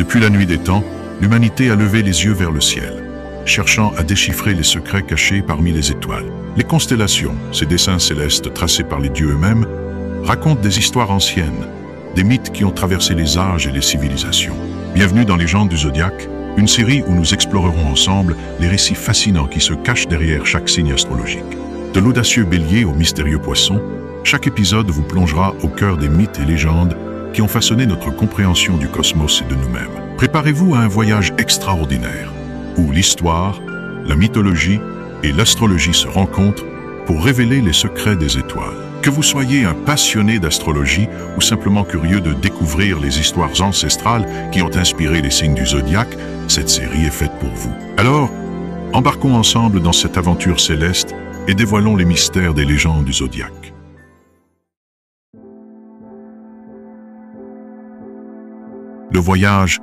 Depuis la nuit des temps, l'humanité a levé les yeux vers le ciel, cherchant à déchiffrer les secrets cachés parmi les étoiles. Les constellations, ces dessins célestes tracés par les dieux eux-mêmes, racontent des histoires anciennes, des mythes qui ont traversé les âges et les civilisations. Bienvenue dans Légendes du Zodiaque, une série où nous explorerons ensemble les récits fascinants qui se cachent derrière chaque signe astrologique. De l'audacieux Bélier au mystérieux Poisson, chaque épisode vous plongera au cœur des mythes et légendes qui ont façonné notre compréhension du cosmos et de nous-mêmes. Préparez-vous à un voyage extraordinaire, où l'histoire, la mythologie et l'astrologie se rencontrent pour révéler les secrets des étoiles. Que vous soyez un passionné d'astrologie ou simplement curieux de découvrir les histoires ancestrales qui ont inspiré les signes du zodiaque, cette série est faite pour vous. Alors, embarquons ensemble dans cette aventure céleste et dévoilons les mystères des légendes du zodiaque. Le voyage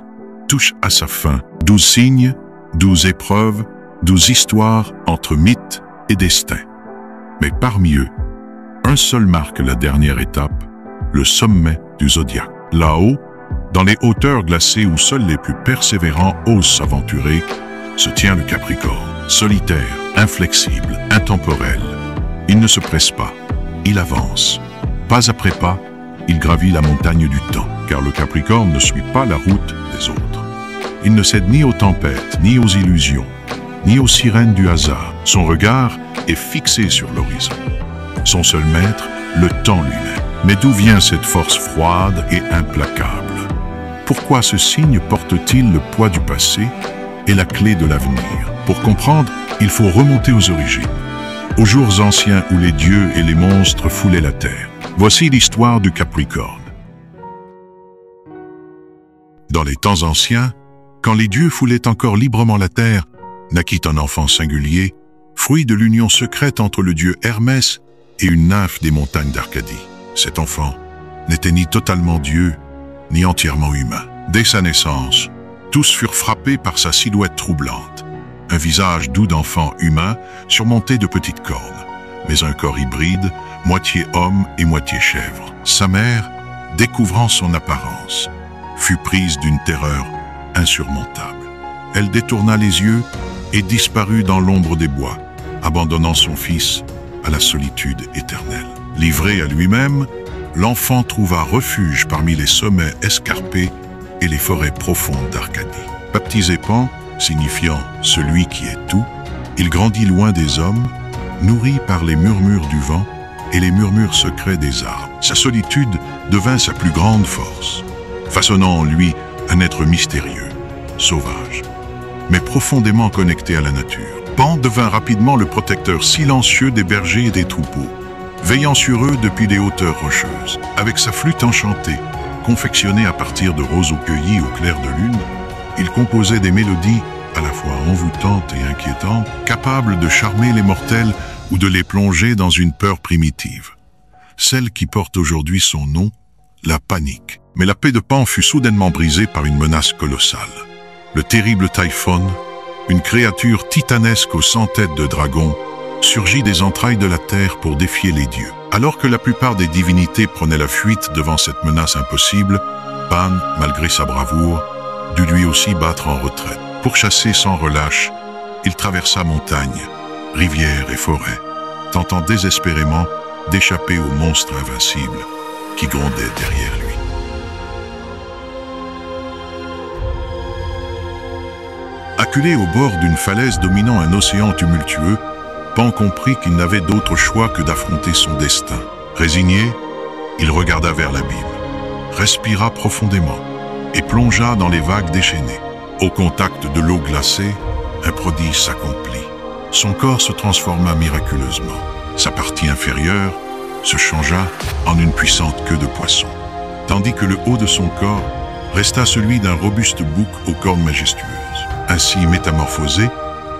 touche à sa fin. 12 signes, 12 épreuves, 12 histoires entre mythes et destin. Mais parmi eux, un seul marque la dernière étape, le sommet du zodiaque. Là-haut, dans les hauteurs glacées où seuls les plus persévérants osent s'aventurer, se tient le Capricorne. Solitaire, inflexible, intemporel, il ne se presse pas, il avance. Pas après pas, il gravit la montagne du temps, car le Capricorne ne suit pas la route des autres. Il ne cède ni aux tempêtes, ni aux illusions, ni aux sirènes du hasard. Son regard est fixé sur l'horizon. Son seul maître, le temps lui-même. Mais d'où vient cette force froide et implacable? Pourquoi ce signe porte-t-il le poids du passé et la clé de l'avenir? Pour comprendre, il faut remonter aux origines, aux jours anciens où les dieux et les monstres foulaient la terre. Voici l'histoire du Capricorne. Dans les temps anciens, quand les dieux foulaient encore librement la terre, naquit un enfant singulier, fruit de l'union secrète entre le dieu Hermès et une nymphe des montagnes d'Arcadie. Cet enfant n'était ni totalement dieu, ni entièrement humain. Dès sa naissance, tous furent frappés par sa silhouette troublante. Un visage doux d'enfant humain surmonté de petites cornes, mais un corps hybride, moitié homme et moitié chèvre. Sa mère, découvrant son apparence, fut prise d'une terreur insurmontable. Elle détourna les yeux et disparut dans l'ombre des bois, abandonnant son fils à la solitude éternelle. Livré à lui-même, l'enfant trouva refuge parmi les sommets escarpés et les forêts profondes d'Arcadie. Baptisé Pan, signifiant « celui qui est tout », il grandit loin des hommes, nourri par les murmures du vent et les murmures secrets des arbres. Sa solitude devint sa plus grande force, façonnant en lui un être mystérieux, sauvage, mais profondément connecté à la nature. Pan devint rapidement le protecteur silencieux des bergers et des troupeaux, veillant sur eux depuis les hauteurs rocheuses. Avec sa flûte enchantée, confectionnée à partir de roseaux cueillis au clair de lune, il composait des mélodies à la fois envoûtantes et inquiétantes, capables de charmer les mortels ou de les plonger dans une peur primitive. Celle qui porte aujourd'hui son nom, la panique. Mais la paix de Pan fut soudainement brisée par une menace colossale. Le terrible Typhon, une créature titanesque aux 100 têtes de dragon, surgit des entrailles de la terre pour défier les dieux. Alors que la plupart des divinités prenaient la fuite devant cette menace impossible, Pan, malgré sa bravoure, dut lui aussi battre en retraite. Pourchassé sans relâche, il traversa montagnes, rivières et forêts, tentant désespérément d'échapper aux monstres invincibles qui grondaient derrière lui. Acculé au bord d'une falaise dominant un océan tumultueux, Pan comprit qu'il n'avait d'autre choix que d'affronter son destin. Résigné, il regarda vers l'abîme, respira profondément et plongea dans les vagues déchaînées. Au contact de l'eau glacée, un prodige s'accomplit. Son corps se transforma miraculeusement. Sa partie inférieure se changea en une puissante queue de poisson, tandis que le haut de son corps resta celui d'un robuste bouc aux cornes majestueuses. Ainsi métamorphosé,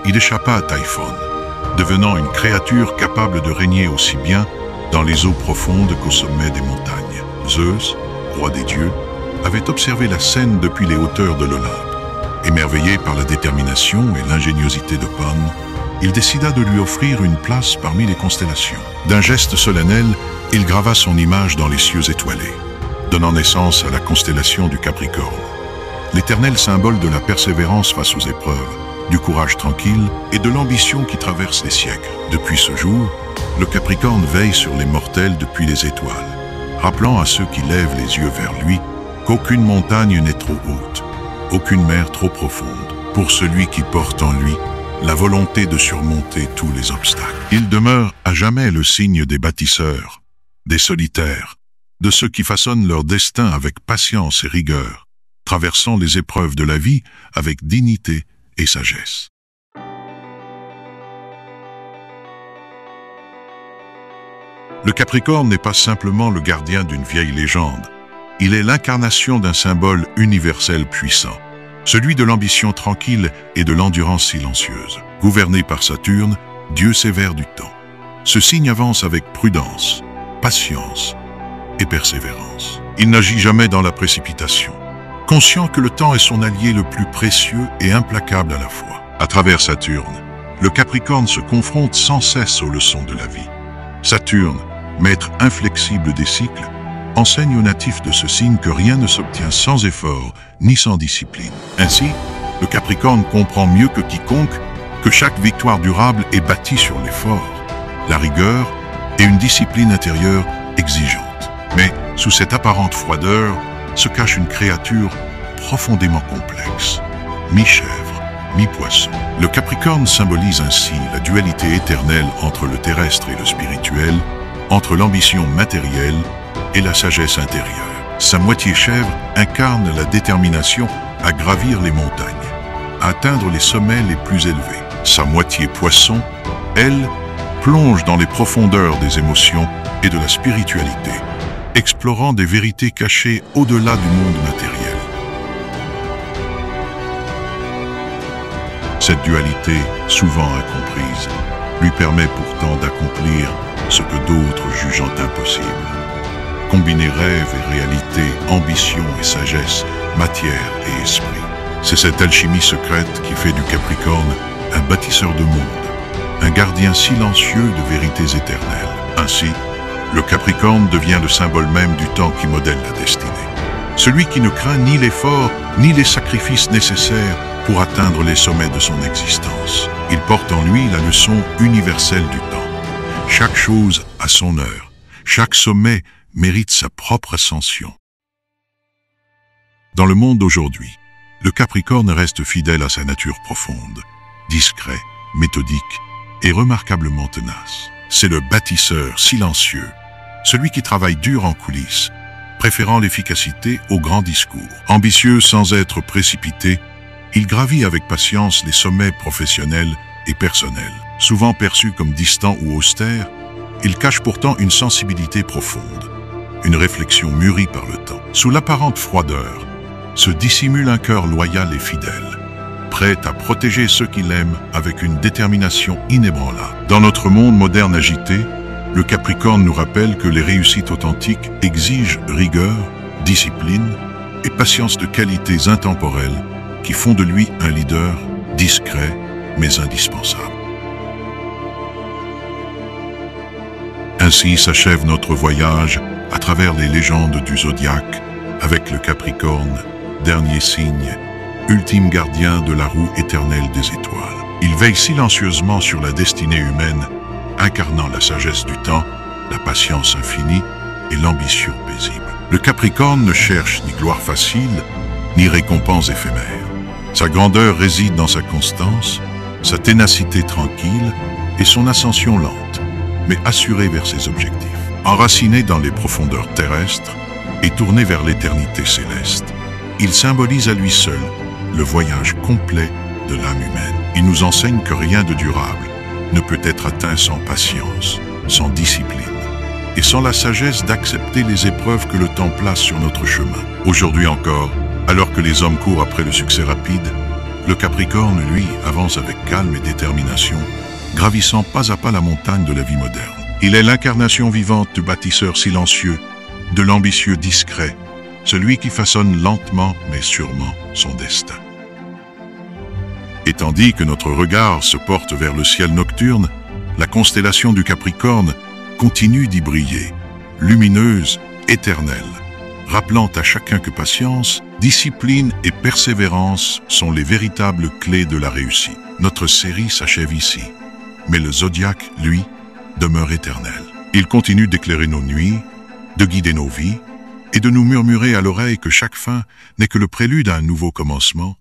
il échappa à Typhon, devenant une créature capable de régner aussi bien dans les eaux profondes qu'au sommet des montagnes. Zeus, roi des dieux, avait observé la scène depuis les hauteurs de l'Olympe. Émerveillé par la détermination et l'ingéniosité de Pan, il décida de lui offrir une place parmi les constellations. D'un geste solennel, il grava son image dans les cieux étoilés, donnant naissance à la constellation du Capricorne. l'éternel symbole de la persévérance face aux épreuves, du courage tranquille et de l'ambition qui traverse les siècles. Depuis ce jour, le Capricorne veille sur les mortels depuis les étoiles, rappelant à ceux qui lèvent les yeux vers lui qu'aucune montagne n'est trop haute, aucune mer trop profonde, pour celui qui porte en lui la volonté de surmonter tous les obstacles. Il demeure à jamais le signe des bâtisseurs, des solitaires, de ceux qui façonnent leur destin avec patience et rigueur, traversant les épreuves de la vie avec dignité et sagesse. Le Capricorne n'est pas simplement le gardien d'une vieille légende, il est l'incarnation d'un symbole universel puissant, celui de l'ambition tranquille et de l'endurance silencieuse. Gouverné par Saturne, dieu sévère du temps, ce signe avance avec prudence, patience et persévérance. Il n'agit jamais dans la précipitation, conscient que le temps est son allié le plus précieux et implacable à la fois. À travers Saturne, le Capricorne se confronte sans cesse aux leçons de la vie. Saturne, maître inflexible des cycles, enseigne aux natifs de ce signe que rien ne s'obtient sans effort ni sans discipline. Ainsi, le Capricorne comprend mieux que quiconque que chaque victoire durable est bâtie sur l'effort, la rigueur et une discipline intérieure exigeante. Mais sous cette apparente froideur se cache une créature profondément complexe, mi-chèvre, mi-poisson. Le Capricorne symbolise ainsi la dualité éternelle entre le terrestre et le spirituel, entre l'ambition matérielle et la sagesse intérieure. Sa moitié chèvre incarne la détermination à gravir les montagnes, à atteindre les sommets les plus élevés. Sa moitié poisson, elle, plonge dans les profondeurs des émotions et de la spiritualité, explorant des vérités cachées au-delà du monde matériel. Cette dualité, souvent incomprise, lui permet pourtant d'accomplir ce que d'autres jugent impossible. Combiner rêve et réalité, ambition et sagesse, matière et esprit. C'est cette alchimie secrète qui fait du Capricorne un bâtisseur de monde, un gardien silencieux de vérités éternelles. Ainsi, le Capricorne devient le symbole même du temps qui modèle la destinée. Celui qui ne craint ni l'effort, ni les sacrifices nécessaires pour atteindre les sommets de son existence. Il porte en lui la leçon universelle du temps. Chaque chose a son heure, chaque sommet mérite sa propre ascension. Dans le monde d'aujourd'hui, le Capricorne reste fidèle à sa nature profonde, discret, méthodique et remarquablement tenace. C'est le bâtisseur silencieux, celui qui travaille dur en coulisses, préférant l'efficacité au grand discours. Ambitieux sans être précipité, il gravit avec patience les sommets professionnels et personnels. Souvent perçu comme distant ou austère, il cache pourtant une sensibilité profonde, une réflexion mûrie par le temps. Sous l'apparente froideur, se dissimule un cœur loyal et fidèle, prêt à protéger ceux qu'il aime avec une détermination inébranlable. Dans notre monde moderne agité, le Capricorne nous rappelle que les réussites authentiques exigent rigueur, discipline et patience de qualités intemporelles qui font de lui un leader discret mais indispensable. Ainsi s'achève notre voyage à travers les légendes du zodiaque avec le Capricorne, dernier signe, ultime gardien de la roue éternelle des étoiles. Il veille silencieusement sur la destinée humaine, incarnant la sagesse du temps, la patience infinie et l'ambition paisible. Le Capricorne ne cherche ni gloire facile, ni récompense éphémère. Sa grandeur réside dans sa constance, sa ténacité tranquille et son ascension lente, mais assurée vers ses objectifs. Enraciné dans les profondeurs terrestres et tourné vers l'éternité céleste, il symbolise à lui seul le voyage complet de l'âme humaine. Il nous enseigne que rien de durable ne peut être atteint sans patience, sans discipline et sans la sagesse d'accepter les épreuves que le temps place sur notre chemin. Aujourd'hui encore, alors que les hommes courent après le succès rapide, le Capricorne, lui, avance avec calme et détermination, gravissant pas à pas la montagne de la vie moderne. Il est l'incarnation vivante du bâtisseur silencieux, de l'ambitieux discret, celui qui façonne lentement mais sûrement son destin. Et tandis que notre regard se porte vers le ciel nocturne, la constellation du Capricorne continue d'y briller, lumineuse, éternelle, rappelant à chacun que patience, discipline et persévérance sont les véritables clés de la réussite. Notre série s'achève ici, mais le zodiaque, lui, demeure éternel. Il continue d'éclairer nos nuits, de guider nos vies, et de nous murmurer à l'oreille que chaque fin n'est que le prélude à un nouveau commencement.